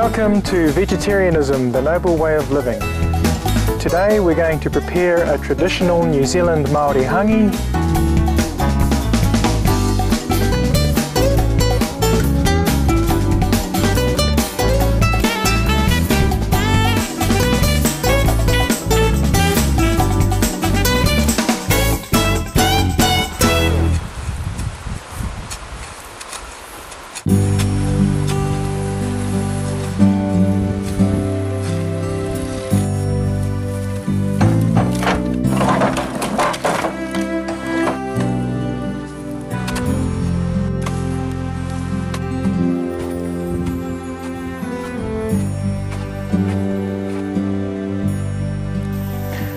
Welcome to Vegetarianism, the Noble Way of Living. Today we're going to prepare a traditional New Zealand Māori hangi.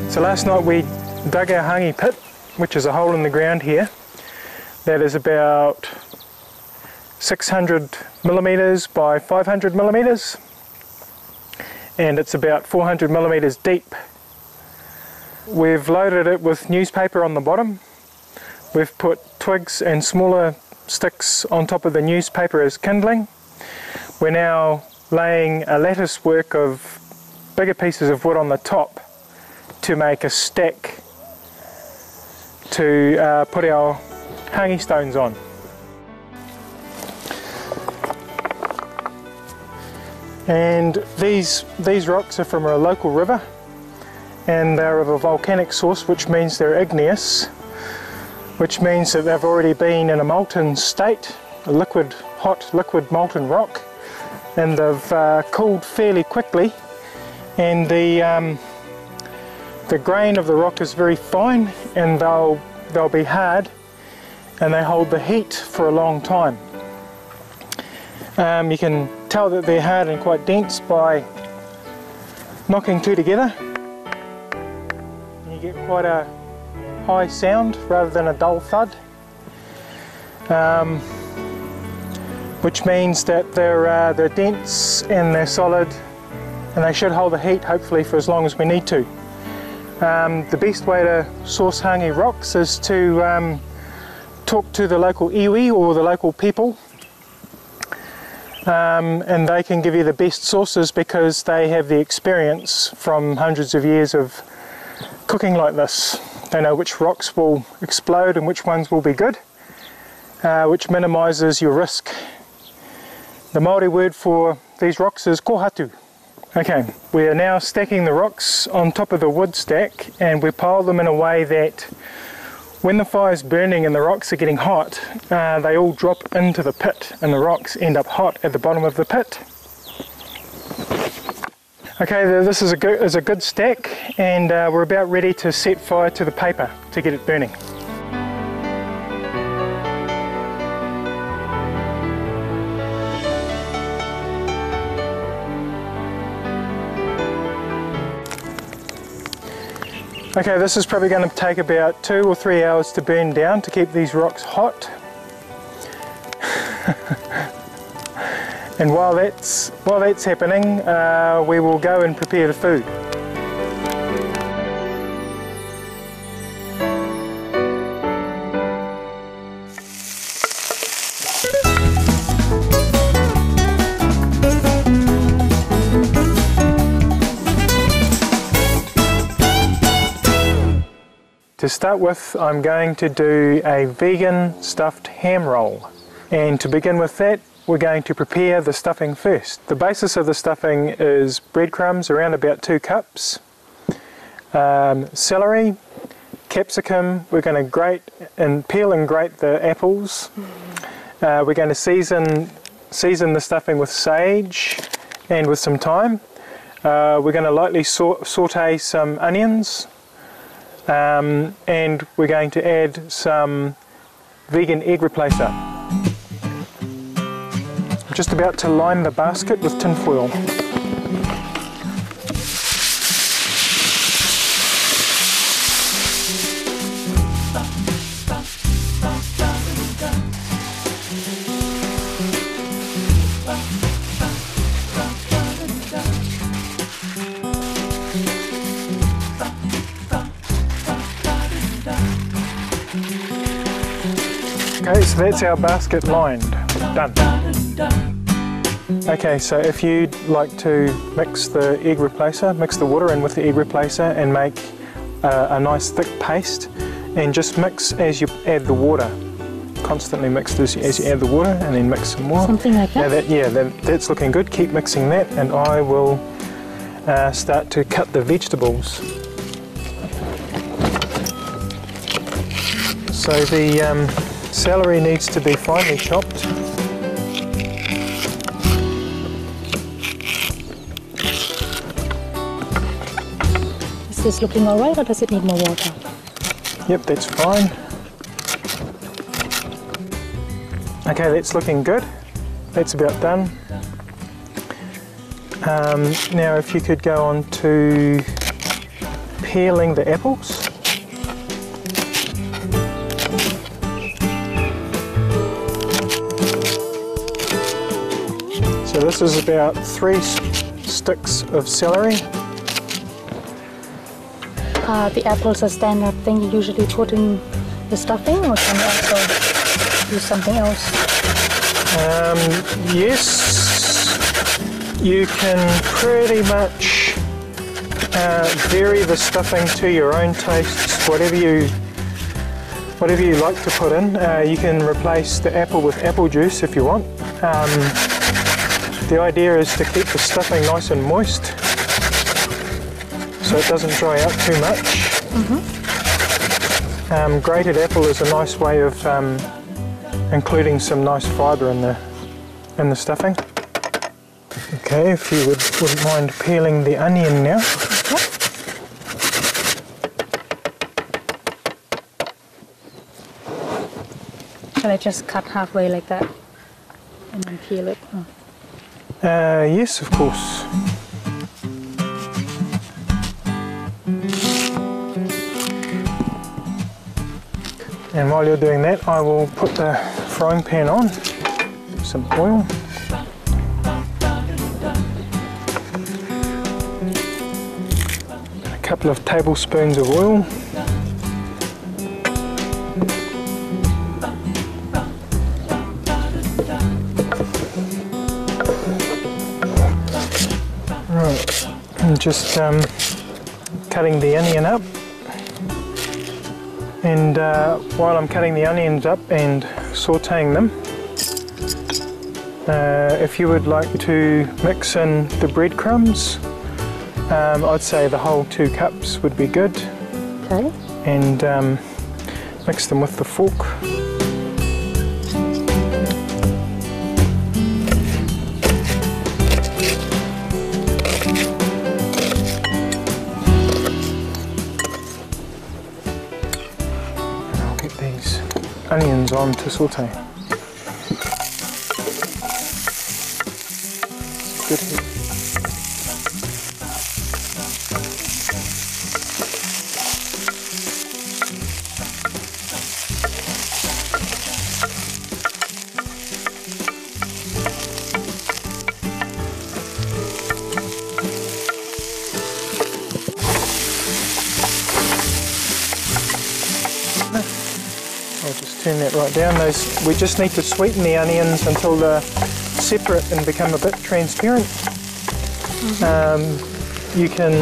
So last night we dug our hangi pit, which is a hole in the ground here, that is about 600 millimeters by 500 millimeters, and it's about 400 millimeters deep. We've loaded it with newspaper on the bottom. We've put twigs and smaller sticks on top of the newspaper as kindling. We're now laying a lattice work of bigger pieces of wood on the top to make a stack to put our hangi stones on. And these rocks are from a local river, and they're of a volcanic source, which means they're igneous, which means that they've already been in a molten state, a liquid, hot liquid molten rock, and they've cooled fairly quickly, and the grain of the rock is very fine, and they'll be hard, and they hold the heat for a long time. You can tell that they're hard and quite dense by knocking two together, and you get quite a high sound rather than a dull thud, which means that they're dense and they're solid, and they should hold the heat hopefully for as long as we need to. The best way to source hangi rocks is to talk to the local iwi or the local people, and they can give you the best sources because they have the experience from hundreds of years of cooking like this. They know which rocks will explode and which ones will be good, which minimises your risk. The Māori word for these rocks is kohatu. Okay, we are now stacking the rocks on top of the wood stack, and we pile them in a way that when the fire's burning and the rocks are getting hot, they all drop into the pit and the rocks end up hot at the bottom of the pit. Okay, this is a good stack, and we're about ready to set fire to the paper to get it burning. Okay, this is probably going to take about 2 or 3 hours to burn down to keep these rocks hot. And while that's happening, we will go and prepare the food. To start with, I'm going to do a vegan stuffed ham roll, and to begin with that we're going to prepare the stuffing first. The basis of the stuffing is breadcrumbs, around about 2 cups, celery, capsicum. We're going to grate and peel and grate the apples. We're going to season the stuffing with sage and with some thyme. We're going to lightly saute some onions. And we're going to add some vegan egg replacer. I'm just about to line the basket with tin foil. Okay, so that's our basket lined. Done. Okay, so if you'd like to mix the egg replacer, mix the water in with the egg replacer and make a nice thick paste, and just mix as you add the water. Constantly mix this as you add the water and then mix some more. Something like that? Now that's looking good. Keep mixing that and I will start to cut the vegetables. So the celery needs to be finely chopped. Is this looking alright or does it need more water? Yep, that's fine. Okay, that's looking good. That's about done. Now if you could go on to peeling the apples. So this is about 3 sticks of celery. The apples are standard thing you usually put in the stuffing, or can you also use something else? Yes, you can pretty much vary the stuffing to your own tastes, whatever you like to put in. You can replace the apple with apple juice if you want. The idea is to keep the stuffing nice and moist so it doesn't dry out too much. Grated apple is a nice way of including some nice fibre in the stuffing. Okay, if you wouldn't mind peeling the onion now. Okay. Shall I just cut halfway like that and then peel it? Oh. Yes, of course. And while you're doing that, I will put the frying pan on, some oil. A couple of tablespoons of oil. Right, I'm just cutting the onion up. And while I'm cutting the onions up and sauteing them, if you would like to mix in the breadcrumbs, I'd say the whole 2 cups would be good. Okay. And mix them with the fork. These onions on to saute. Good heat. I'll just turn that right down. We just need to sweeten the onions until they're separate and become a bit transparent. You can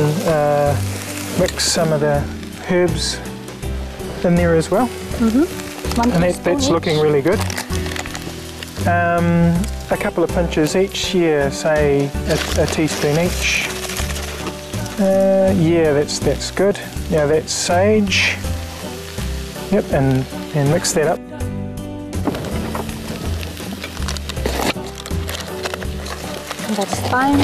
mix some of the herbs in there as well. And that's looking really good. A couple of pinches each, yeah, say a teaspoon each. Yeah, that's good. Now that's sage. Yep, and mix that up. That's fine.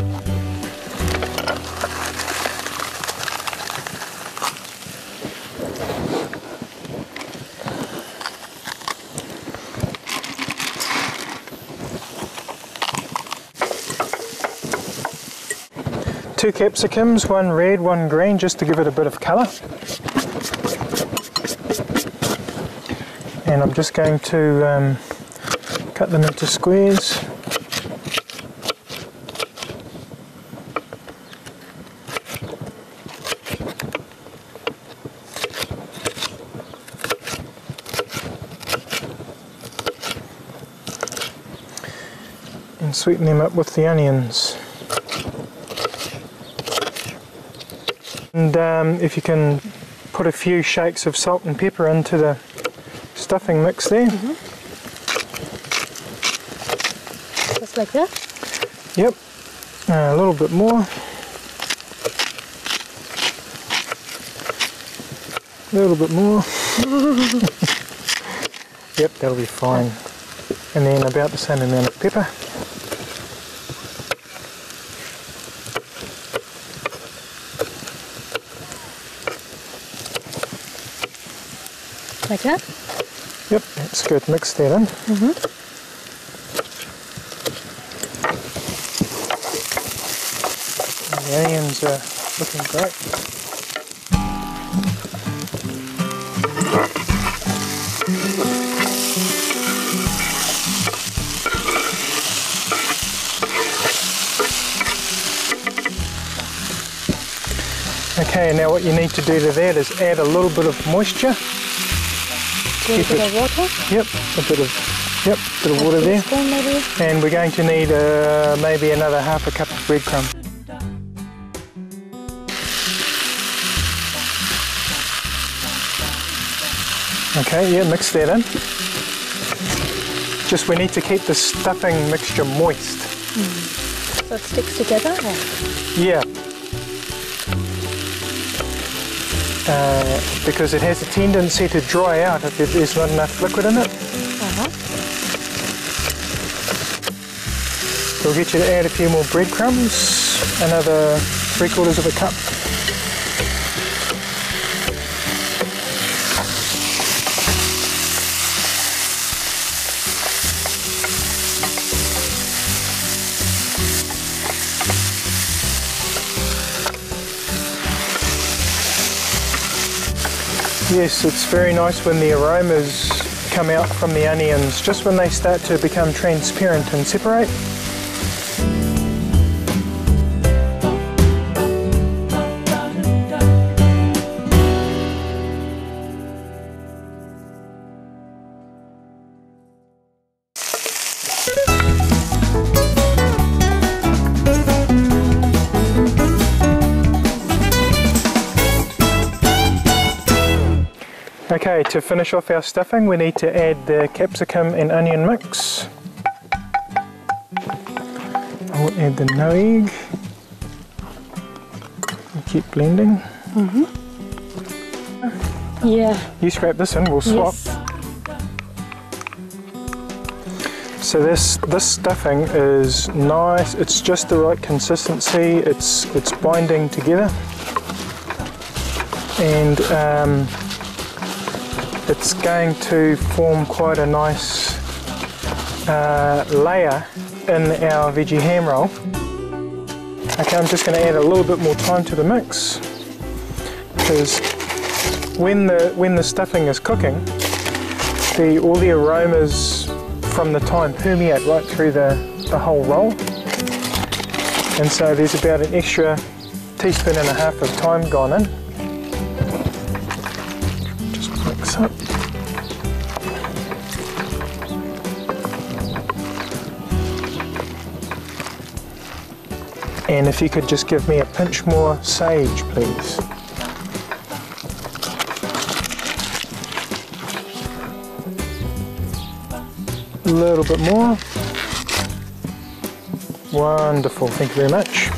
Two capsicums, one red, one green, just to give it a bit of colour. And I'm just going to cut them into squares. and sweeten them up with the onions. And if you can put a few shakes of salt and pepper into the stuffing mix there. Just like that? Yep. A little bit more. A little bit more. Yep, that'll be fine. And then about the same amount of pepper. Like that? Yep, that's good. Mix that in. The onions are looking great. Okay, now what you need to do to that is add a little bit of moisture. A little bit of water? Yep, a bit of water there. Spoon maybe? And we're going to need maybe another half a cup of breadcrumbs. Okay, yeah, mix that in. Just we need to keep the stuffing mixture moist. So it sticks together? Or? Yeah. Because it has a tendency to dry out if there's not enough liquid in it. So we'll get you to add a few more breadcrumbs, another 3/4 of a cup. Yes, it's very nice when the aromas come out from the onions, just when they start to become transparent and separate. Okay, to finish off our stuffing we need to add the capsicum and onion mix. I'll add the nutmeg. Keep blending. Yeah. You scrape this in, we'll swap. Yes. So this stuffing is nice, it's just the right consistency, it's binding together. And it's going to form quite a nice layer in our veggie ham roll. Okay, I'm just going to add a little bit more time to the mix, because when the stuffing is cooking, all the aromas from the thyme permeate right through the whole roll, and so there's about an extra 1.5 teaspoons of thyme gone in. Mix up. And if you could just give me a pinch more sage, please. A little bit more. Wonderful, thank you very much.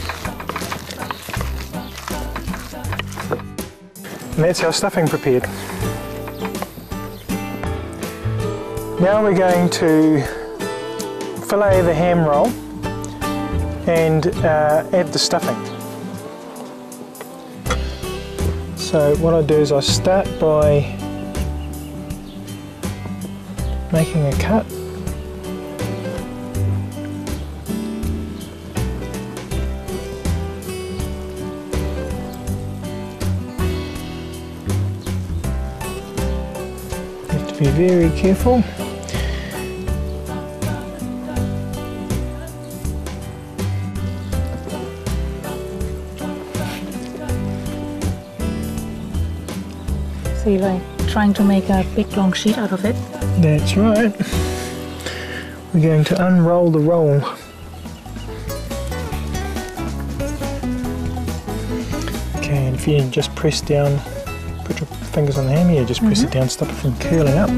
And that's our stuffing prepared. Now we're going to fillet the ham roll and add the stuffing. So what I do is I start by making a cut. You have to be very careful. So you're like trying to make a big long sheet out of it? That's right. We're going to unroll the roll. if you just press down, put your fingers on the hammer, you just press it down, stop it from curling up.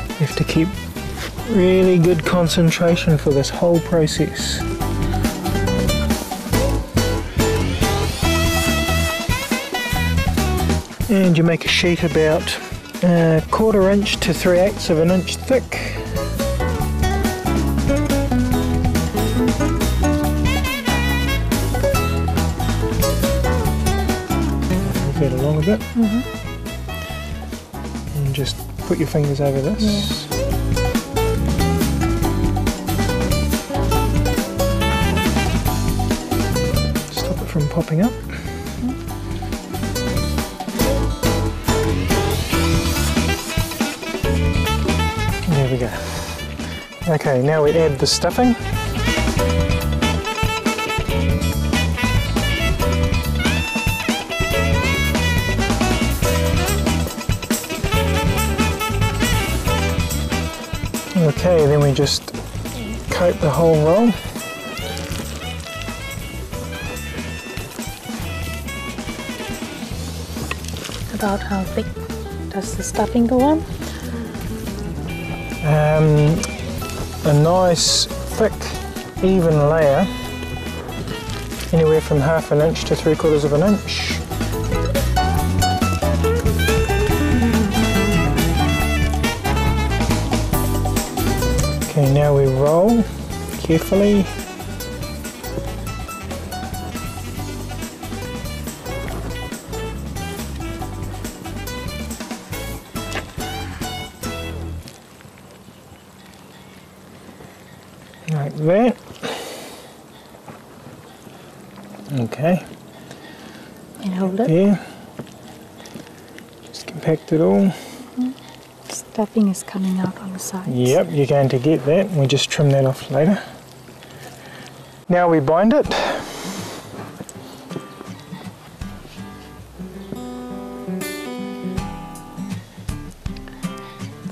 You have to keep really good concentration for this whole process. And you make a sheet about 1/4 inch to 3/8 of an inch thick. Move that along a bit. And just put your fingers over this. Stop it from popping up. There we go. Okay, now we add the stuffing. Okay, then we just coat the whole roll. About how thick does the stuffing go on? A nice, thick, even layer, anywhere from 1/2 inch to 3/4 of an inch. Okay, now we roll carefully. Like that. Okay. And hold it. Yeah. Just compact it all. Stuffing is coming out on the sides. Yep, you're going to get that. We just trim that off later. Now we bind it.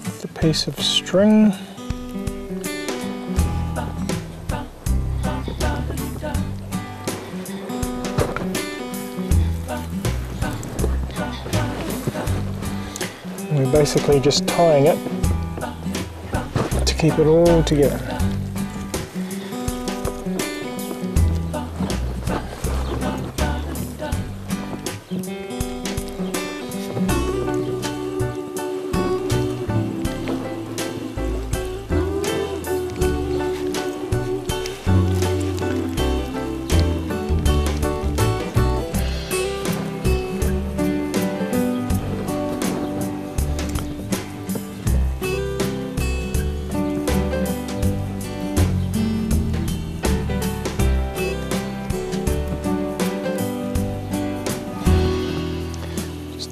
It's a piece of string. We're basically just tying it to keep it all together.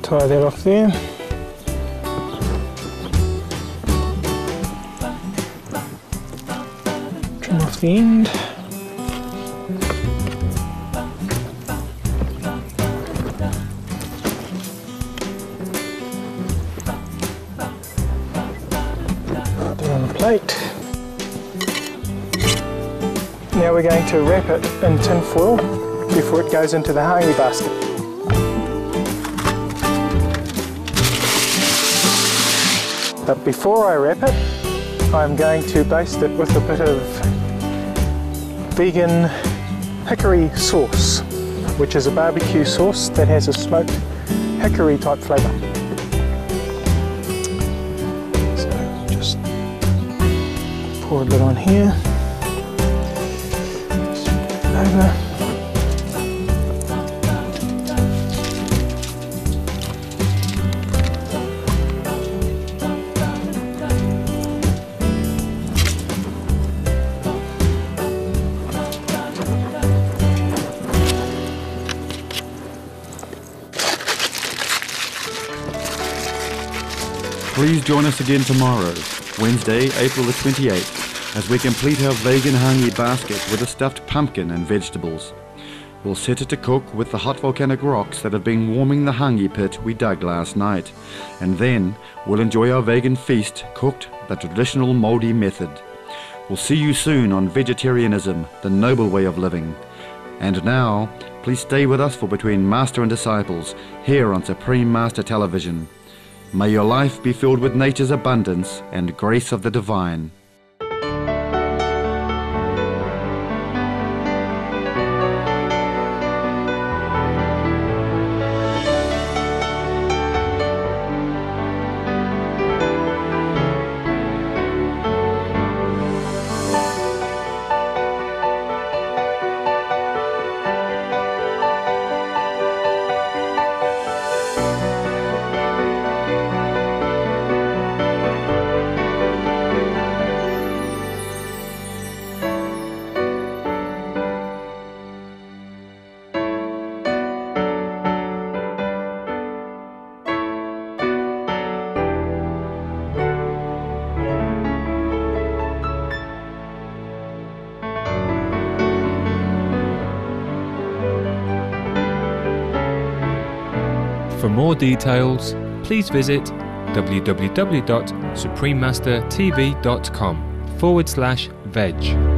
Tie that off there. Trim off the end. Put it on a plate. Now we're going to wrap it in tin foil before it goes into the hangi basket. But before I wrap it, I'm going to baste it with a bit of vegan hickory sauce, which is a barbecue sauce that has a smoked hickory type flavour. So just pour a bit on here, spread it over. Please join us again tomorrow, Wednesday, April the 28th, as we complete our vegan hangi basket with a stuffed pumpkin and vegetables. We'll set it to cook with the hot volcanic rocks that have been warming the hangi pit we dug last night, and then we'll enjoy our vegan feast cooked the traditional Māori method. We'll see you soon on Vegetarianism, the Noble Way of Living. And now, please stay with us for Between Master and Disciples, here on Supreme Master Television. May your life be filled with nature's abundance and grace of the divine. For more details, please visit www.suprememastertv.com/veg.